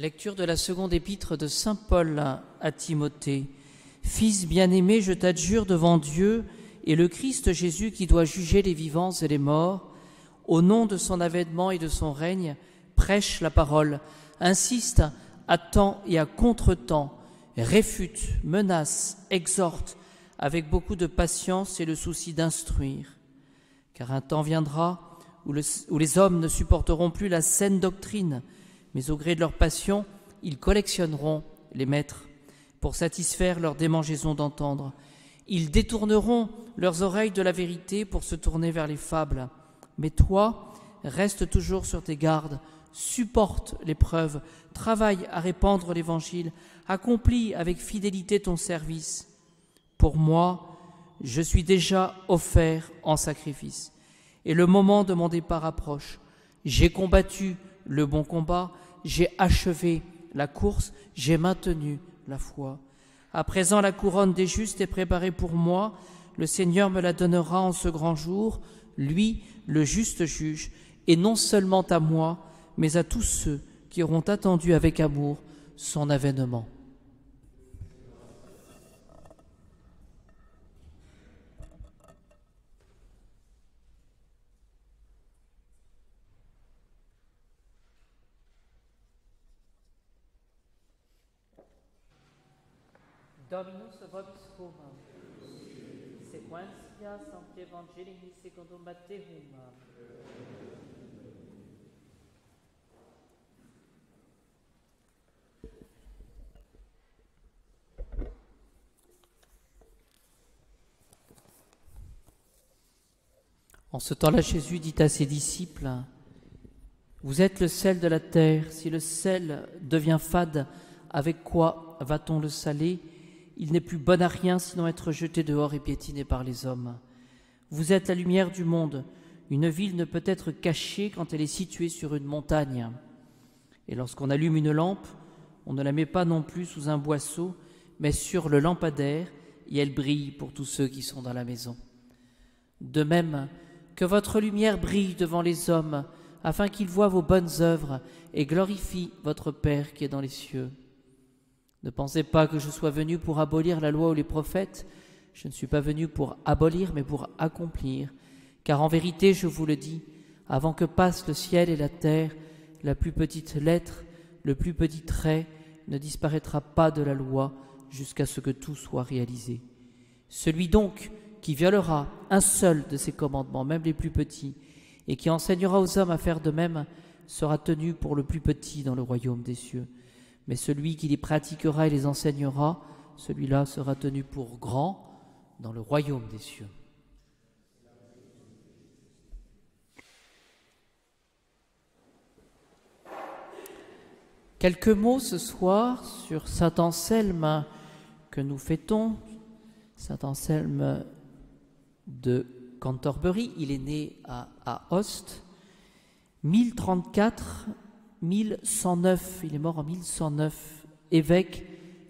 Lecture de la seconde épître de saint Paul à Timothée. Fils bien-aimé, je t'adjure devant Dieu et le Christ Jésus qui doit juger les vivants et les morts, au nom de son avènement et de son règne, prêche la parole, insiste à temps et à contre-temps, réfute, menace, exhorte, avec beaucoup de patience et le souci d'instruire. Car un temps viendra où les hommes ne supporteront plus la saine doctrine, mais au gré de leur passion, ils collectionneront les maîtres pour satisfaire leur démangeaison d'entendre. Ils détourneront leurs oreilles de la vérité pour se tourner vers les fables. Mais toi, reste toujours sur tes gardes, supporte l'épreuve, travaille à répandre l'Évangile, accomplis avec fidélité ton service. Pour moi, je suis déjà offert en sacrifice, et le moment de mon départ approche. J'ai combattu le bon combat, j'ai achevé la course, j'ai maintenu la foi. À présent, la couronne des justes est préparée pour moi. Le Seigneur me la donnera en ce grand jour, lui, le juste juge, et non seulement à moi, mais à tous ceux qui auront attendu avec amour son avènement. Dominus vobiscum, sequentia sancti Evangelii secundum Matteum. En ce temps-là, Jésus dit à ses disciples, « Vous êtes le sel de la terre. Si le sel devient fade, avec quoi va-t-on le saler ? Il n'est plus bon à rien, sinon être jeté dehors et piétiné par les hommes. Vous êtes la lumière du monde. Une ville ne peut être cachée quand elle est située sur une montagne. Et lorsqu'on allume une lampe, on ne la met pas non plus sous un boisseau, mais sur le lampadaire, et elle brille pour tous ceux qui sont dans la maison. De même, que votre lumière brille devant les hommes, afin qu'ils voient vos bonnes œuvres et glorifient votre Père qui est dans les cieux. Ne pensez pas que je sois venu pour abolir la loi ou les prophètes. Je ne suis pas venu pour abolir, mais pour accomplir. Car en vérité, je vous le dis, avant que passent le ciel et la terre, la plus petite lettre, le plus petit trait ne disparaîtra pas de la loi jusqu'à ce que tout soit réalisé. Celui donc qui violera un seul de ces commandements, même les plus petits, et qui enseignera aux hommes à faire de même, sera tenu pour le plus petit dans le royaume des cieux. Mais celui qui les pratiquera et les enseignera, celui-là sera tenu pour grand dans le royaume des cieux. Quelques mots ce soir sur saint Anselme que nous fêtons, saint Anselme de Cantorbéry. Il est né à Ust, 1109, il est mort en 1109, évêque,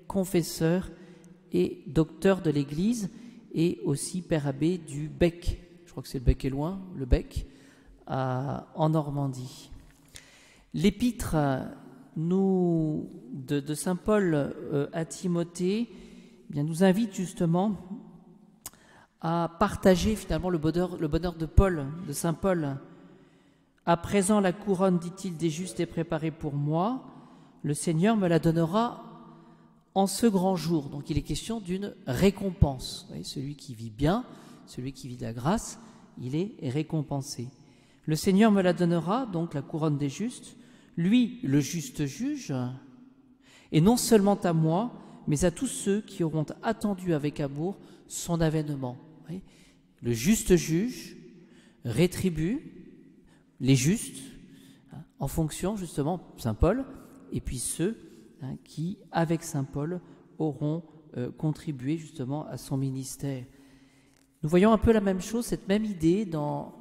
confesseur et docteur de l'Église, et aussi père abbé du Bec, je crois que c'est le Bec est loin, le Bec, en Normandie. L'épître de saint Paul à Timothée nous invite justement à partager finalement le bonheur de Paul, de saint Paul. À présent, la couronne, dit-il, des justes est préparée pour moi. Le Seigneur me la donnera en ce grand jour. Donc il est question d'une récompense. Vous voyez, celui qui vit bien, celui qui vit de la grâce, il est récompensé. Le Seigneur me la donnera, donc la couronne des justes, lui, le juste juge, et non seulement à moi, mais à tous ceux qui auront attendu avec amour son avènement. Vous voyez, le juste juge rétribue les justes, en fonction justement, saint Paul, et puis ceux qui, avec saint Paul, auront contribué justement à son ministère. Nous voyons un peu la même chose, cette même idée dans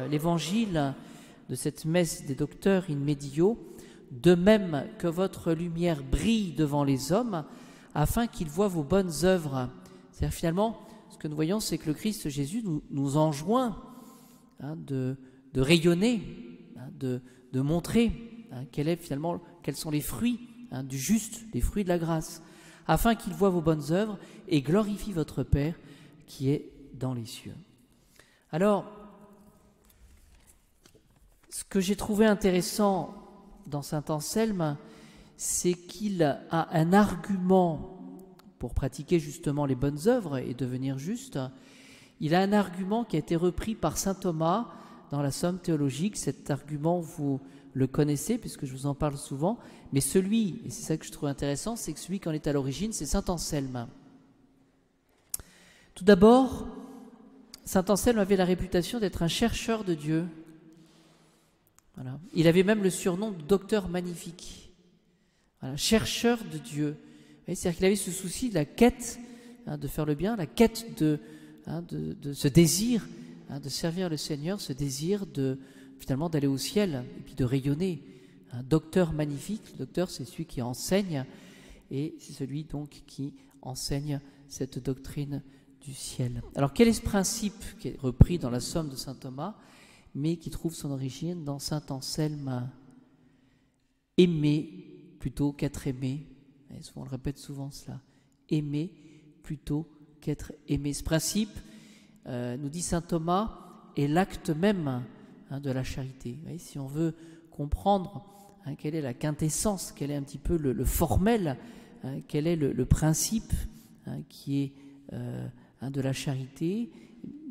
l'évangile de cette messe des docteurs in medio, de même que votre lumière brille devant les hommes, afin qu'ils voient vos bonnes œuvres. C'est-à-dire finalement, ce que nous voyons, c'est que le Christ Jésus nous enjoint de rayonner, de montrer quels sont les fruits du juste, les fruits de la grâce, afin qu'il voie vos bonnes œuvres et glorifie votre Père qui est dans les cieux. Alors, ce que j'ai trouvé intéressant dans saint Anselme, c'est qu'il a un argument pour pratiquer justement les bonnes œuvres et devenir juste. Il a un argument qui a été repris par saint Thomas dans la Somme théologique. Cet argument, vous le connaissez puisque je vous en parle souvent, mais celui, et c'est ça que je trouve intéressant, c'est que celui qui en est à l'origine, c'est saint Anselme. Tout d'abord, saint Anselme avait la réputation d'être un chercheur de Dieu. Voilà. Il avait même le surnom de docteur magnifique. Voilà, chercheur de Dieu. C'est-à-dire qu'il avait ce souci de la quête de faire le bien, la quête de ce désir de servir le Seigneur, ce désir finalement d'aller au ciel et puis de rayonner. Un docteur magnifique, le docteur c'est celui qui enseigne et c'est celui donc qui enseigne cette doctrine du ciel. Alors quel est ce principe qui est repris dans la Somme de saint Thomas, mais qui trouve son origine dans saint Anselme? Aimer plutôt qu'être aimé. Et on le répète souvent cela. Aimer plutôt qu'être aimé. Ce principe, nous dit saint Thomas, est l'acte même de la charité. Vous voyez, si on veut comprendre quelle est la quintessence, quel est un petit peu le formel, quel est le principe qui est de la charité,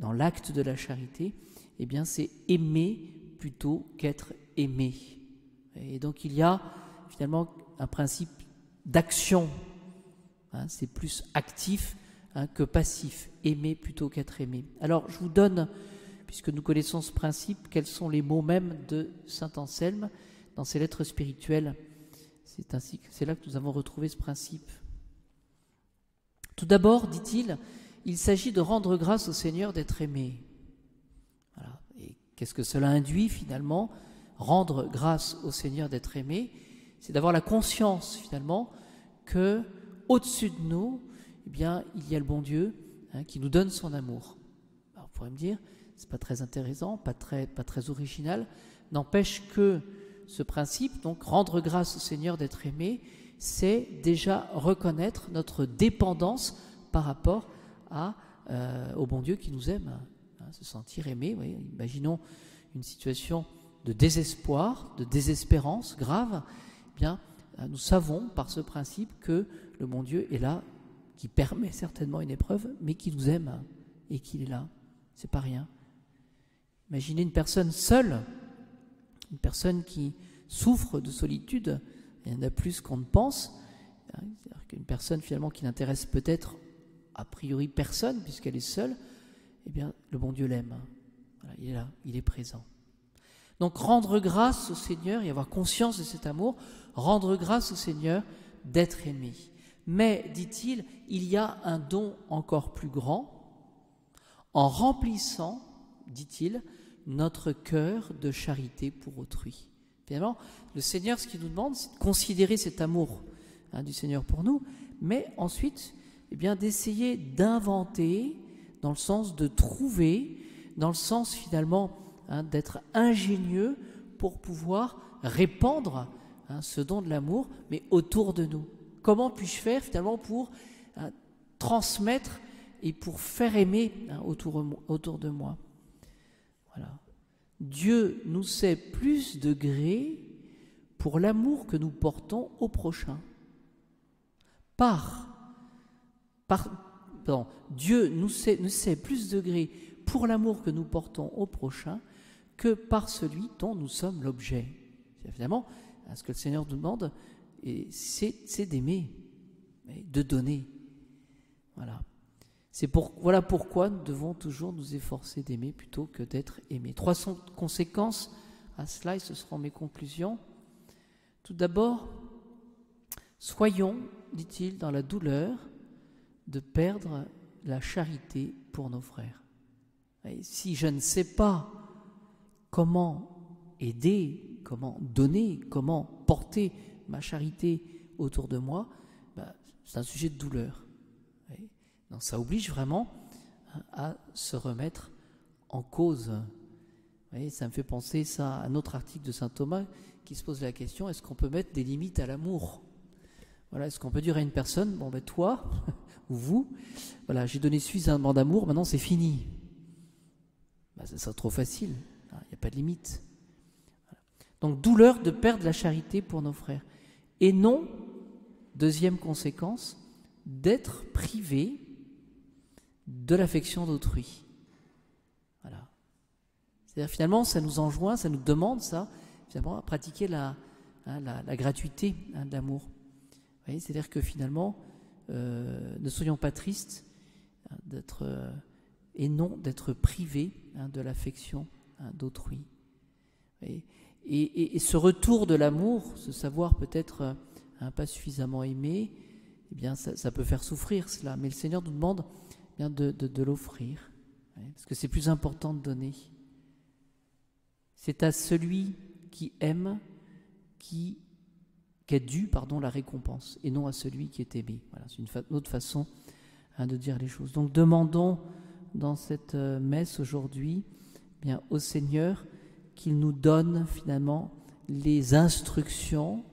dans l'acte de la charité, eh bien c'est aimer plutôt qu'être aimé. Et donc il y a finalement un principe d'action, c'est plus actif que passif, aimer plutôt qu'être aimé. Alors je vous donne, puisque nous connaissons ce principe, quels sont les mots mêmes de saint Anselme dans ses lettres spirituelles. C'est là que nous avons retrouvé ce principe. Tout d'abord, dit-il, il s'agit de rendre grâce au Seigneur d'être aimé. Voilà. Et qu'est-ce que cela induit finalement? Rendre grâce au Seigneur d'être aimé, c'est d'avoir la conscience finalement que au-dessus de nous, eh bien, il y a le bon Dieu qui nous donne son amour. Alors, vous pourrez me dire, c'est pas très intéressant, pas très original. N'empêche que ce principe, donc rendre grâce au Seigneur d'être aimé, c'est déjà reconnaître notre dépendance par rapport au bon Dieu qui nous aime. Se sentir aimé. Oui, imaginons une situation de désespoir, de désespérance grave. Eh bien, nous savons par ce principe que le bon Dieu est là, qui permet certainement une épreuve, mais qui nous aime et qu'il est là. C'est pas rien. Imaginez une personne seule, une personne qui souffre de solitude. Il y en a plus qu'on ne pense. C'est-à-dire qu'une personne finalement qui n'intéresse peut-être a priori personne puisqu'elle est seule. Eh bien, le bon Dieu l'aime. Voilà, il est là, il est présent. Donc, rendre grâce au Seigneur et avoir conscience de cet amour, rendre grâce au Seigneur d'être aimé. Mais, dit-il, il y a un don encore plus grand en remplissant, dit-il, notre cœur de charité pour autrui. Finalement, le Seigneur, ce qu'il nous demande, c'est de considérer cet amour du Seigneur pour nous, mais ensuite, eh bien, d'essayer d'inventer, dans le sens de trouver, dans le sens finalement d'être ingénieux pour pouvoir répandre ce don de l'amour, mais autour de nous. Comment puis-je faire finalement pour transmettre et pour faire aimer autour de moi? Voilà. Dieu nous sait plus de gré pour l'amour que nous portons au prochain. Dieu nous sait plus de gré pour l'amour que nous portons au prochain que par celui dont nous sommes l'objet. Évidemment, ce que le Seigneur nous demande, c'est d'aimer, de donner. Voilà. Voilà pourquoi nous devons toujours nous efforcer d'aimer plutôt que d'être aimés. 3 conséquences à cela, et ce seront mes conclusions. Tout d'abord, soyons, dit-il, dans la douleur de perdre la charité pour nos frères. Et si je ne sais pas comment aider, comment donner, comment porter ma charité autour de moi, c'est un sujet de douleur. Donc ça oblige vraiment à se remettre en cause. voyez, ça me fait penser ça à un autre article de saint Thomas qui se pose la question, est-ce qu'on peut mettre des limites à l'amour? Voilà, est-ce qu'on peut dire à une personne, bon ben toi, ou vous, voilà, j'ai donné suffisamment d'amour, maintenant c'est fini. Ben, ça serait trop facile, il n'y a pas de limite. Voilà. Donc douleur de perdre la charité pour nos frères. Et non, deuxième conséquence, d'être privé de l'affection d'autrui. Voilà. C'est-à-dire finalement, ça nous enjoint, ça nous demande ça, finalement, à pratiquer la gratuité de l'amour. Vous voyez, c'est-à-dire que finalement, ne soyons pas tristes et non d'être privés de l'affection d'autrui. Et ce retour de l'amour, ce savoir peut-être pas suffisamment aimé, eh bien ça peut faire souffrir cela. Mais le Seigneur nous demande bien de l'offrir, parce que c'est plus important de donner. C'est à celui qui aime qu'est due la récompense, et non à celui qui est aimé. Voilà, c'est une autre façon de dire les choses. Donc demandons dans cette messe aujourd'hui bien au Seigneur qu'il nous donne finalement les instructions,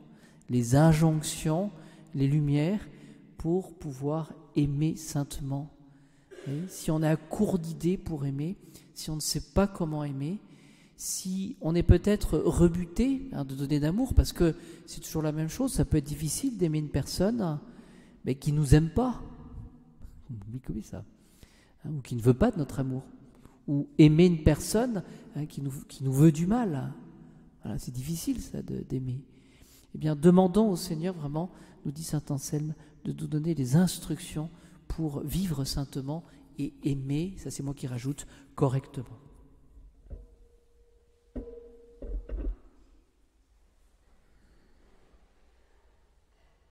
les injonctions, les lumières pour pouvoir aimer saintement. Et si on est à court d'idées pour aimer, si on ne sait pas comment aimer, si on est peut-être rebuté de donner d'amour, parce que c'est toujours la même chose, ça peut être difficile d'aimer une personne mais qui ne nous aime pas, comme ça, ou qui ne veut pas de notre amour, ou aimer une personne qui nous veut du mal. Voilà, c'est difficile ça d'aimer. Eh bien, demandons au Seigneur vraiment, nous dit saint Anselme, de nous donner les instructions pour vivre saintement et aimer, ça c'est moi qui rajoute, correctement.